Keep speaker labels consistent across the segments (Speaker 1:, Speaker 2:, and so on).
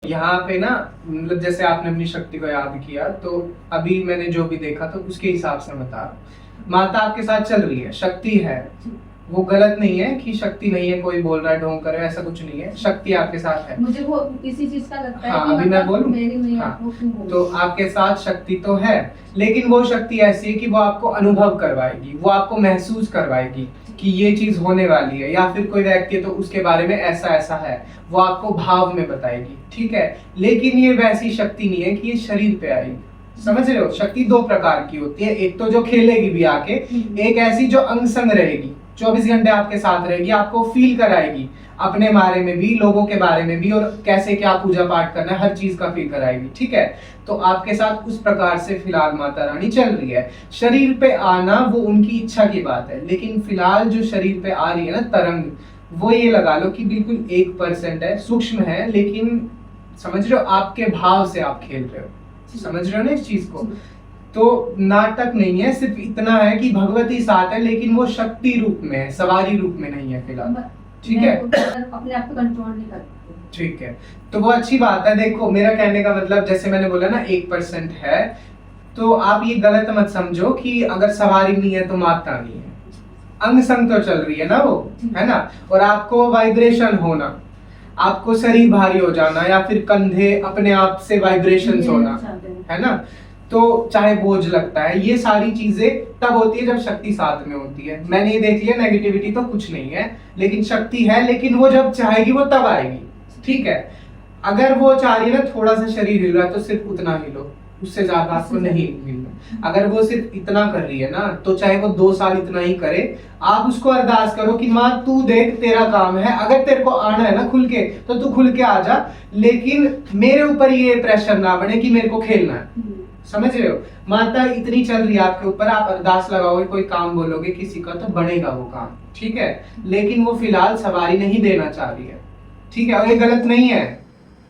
Speaker 1: यहाँ पे ना मतलब जैसे आपने अपनी शक्ति को याद किया, तो अभी मैंने जो भी देखा तो उसके हिसाब से बता रहा हूँ। माता आपके साथ चल रही है, शक्ति है, वो गलत नहीं है कि शक्ति नहीं है, कोई बोल रहा है ढोंग करे, ऐसा कुछ नहीं है, शक्ति आपके साथ है।
Speaker 2: मुझे वो इसी चीज का लगता है
Speaker 1: हाँ,
Speaker 2: कि
Speaker 1: अभी मैं बोलूं?
Speaker 2: मेरी
Speaker 1: हाँ, तो आपके साथ शक्ति तो है, लेकिन वो शक्ति ऐसी है कि वो आपको अनुभव करवाएगी, वो आपको महसूस करवाएगी कि ये चीज होने वाली है, या फिर कोई व्यक्ति है तो उसके बारे में ऐसा ऐसा है, वो आपको भाव में बताएगी, ठीक है। लेकिन ये वैसी शक्ति नहीं है कि ये शरीर पे आएगी, समझ रहे हो? शक्ति दो प्रकार की होती है, एक तो जो खेलेगी भी आके, एक ऐसी जो अंग संग रहेगी, 24 घंटे आपके साथ रहेगी, आपको फील कराएगी अपने बारे में भी, लोगों के बारे में भी, और कैसे क्या पूजा पाठ करना है, हर चीज का फील कराएगी, ठीक है। तो आपके साथ उस प्रकार से फिलहाल माता रानी चल रही है। शरीर पे आना वो उनकी इच्छा की बात है, लेकिन फिलहाल जो शरीर पे आ रही है ना तरंग, वो ये लगा लो कि बिल्कुल 1% है, सूक्ष्म है, लेकिन समझ रहे हो, आपके भाव से आप खेल रहे हो, समझ रहे हो ना इस चीज को? तो नाटक नहीं है, सिर्फ इतना है कि भगवती साथ है, लेकिन वो शक्ति रूप में है, सवारी रूप में नहीं है फिलहाल, ठीक है।
Speaker 2: अपने आप को कंट्रोल नहीं कर पाती।
Speaker 1: ठीक है, तो वो अच्छी बात है। देखो मेरा कहने का मतलब, जैसे मैंने बोला ना 1% है, तो आप ये गलत मत समझो कि अगर सवारी नहीं है तो माता नहीं है, अंग संग तो चल रही है ना वो, है ना। और आपको वाइब्रेशन होना, आपको शरीर भारी हो जाना, या फिर कंधे अपने आप से वाइब्रेशंस होना, है ना, तो चाहे बोझ लगता है, ये सारी चीजें तब होती है जब शक्ति साथ में होती है। मैंने ये देख लिया नेगेटिविटी तो कुछ नहीं है, लेकिन शक्ति है, लेकिन वो जब चाहेगी वो तब आएगी, ठीक है। अगर वो चाह रही है ना थोड़ा सा शरीर हिल रहा है तो सिर्फ उतना हिलो, उससे ज्यादा आपको नहीं मिलना। अगर वो सिर्फ इतना कर रही है ना, तो चाहे वो 2 साल इतना ही करे, आप उसको अरदास करो कि माँ तू देख, तेरा काम है, अगर तेरे को आना है ना खुल के तो तू खुल के आ जा, लेकिन मेरे ऊपर ये प्रेशर ना बने कि मेरे को खेलना है, समझ रहे हो। माता इतनी चल रही है आपके ऊपर, आप अरदास लगाओगे, कोई काम बोलोगे किसी का, तो बनेगा वो काम, ठीक है। लेकिन वो फिलहाल सवारी नहीं देना चाह रही है, ठीक है, और ये गलत नहीं है,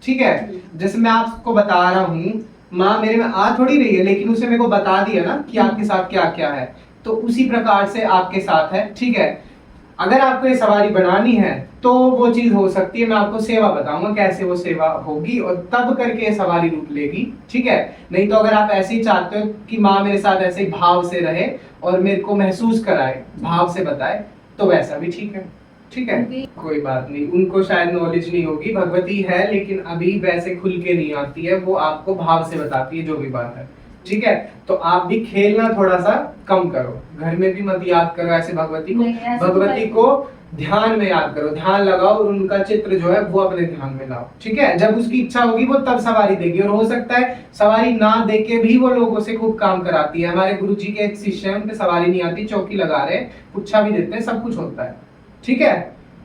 Speaker 1: ठीक है। जैसे मैं आपको बता रहा हूँ, माँ मेरे में आ थोड़ी रही है, लेकिन उसने मेरे को बता दिया ना कि आपके साथ क्या क्या है, तो उसी प्रकार से आपके साथ है, ठीक है। अगर आपको ये सवारी बनानी है तो वो चीज हो सकती है, मैं आपको सेवा बताऊंगा कैसे वो सेवा होगी, और तब करके सवारी रूप लेगी, ठीक है। नहीं तो अगर आप ऐसे ही चाहते हो कि माँ मेरे साथ ऐसे ही भाव से रहे और मेरे को महसूस कराए, भाव से बताए, तो वैसा भी ठीक है, ठीक है, कोई बात नहीं। उनको शायद नॉलेज नहीं होगी, भगवती है, लेकिन अभी वैसे खुल के नहीं आती है, वो आपको भाव से बताती है जो भी बात है, ठीक है। तो आप भी खेलना थोड़ा सा कम करो, घर में भी मत याद करो ऐसे भगवती को, भगवती को ध्यान में याद करो, ध्यान लगाओ, और उनका चित्र जो है वो अपने ध्यान में लाओ, ठीक है। जब उसकी इच्छा होगी वो तब सवारी देगी, और हो सकता है सवारी ना दे के भी वो लोगों से खूब काम कराती है। हमारे गुरुजी के एक शिष्य हैं, उनपे सवारी नहीं आती, चौकी लगा रहे, पुच्छा भी देते हैं, सब कुछ होता है, ठीक है।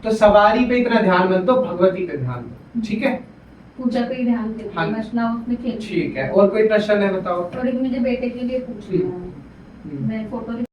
Speaker 1: तो सवारी पे इतना ध्यान मत दो, भगवती पे ध्यान दो, ठीक है।
Speaker 2: पूजा पे ही ध्यान देती हूं, बस ना उसमें खेल।
Speaker 1: ठीक है, और कोई प्रश्न है बताओ।
Speaker 2: और एक मुझे बेटे के लिए पूछना है, मैं फोटो